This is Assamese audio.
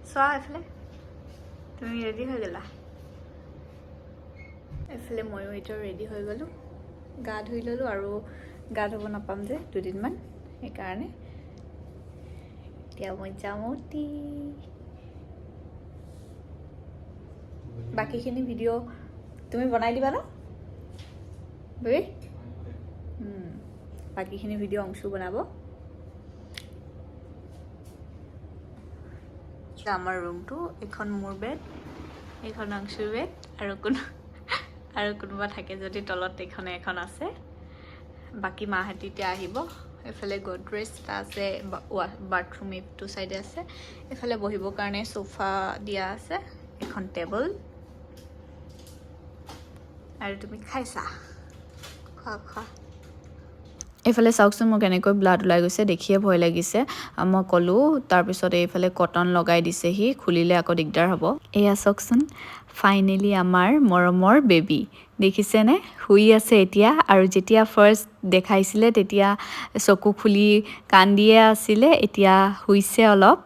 চোৱা এফালে তুমি ৰেডি হৈ গ'লা এফালে ময়ো এতিয়া ৰেডি হৈ গ'লোঁ গা ধুই ল'লোঁ আৰু গা ধুব নাপাম যে দুদিনমান সেইকাৰণে এতিয়া মই যামতি বাকীখিনি ভিডিঅ' তুমি বনাই দিবা ন বেবি বাকীখিনি ভিডিঅ' অংশু বনাব আমাৰ ৰুমটো এখন মোৰ বেড এইখন অংশুৰ বেড আৰু কোনোবা থাকে যদি তলত এইখনে এখন আছে বাকী মাহঁতি এতিয়া আহিব এফালে গডৰেজ এটা আছে বাথৰুম এইটো চাইডে আছে এফালে বহিবৰ কাৰণে সোফা দিয়া আছে এখন টেবল আৰু তুমি খাইছা খোৱা এইফালে চাওকচোন মোৰ কেনেকৈ ব্লাড ওলাই গৈছে দেখিয়ে ভয় লাগিছে মই ক'লোঁ তাৰপিছত এইফালে কটন লগাই দিছেহি খুলিলে আকৌ দিগদাৰ হ'ব এয়া চাওকচোন ফাইনেলি আমাৰ মৰমৰ বেবী দেখিছেনে শুই আছে এতিয়া আৰু যেতিয়া ফাৰ্ষ্ট দেখাইছিলে তেতিয়া চকু খুলি কান্দিয়ে আছিলে এতিয়া শুইছে অলপ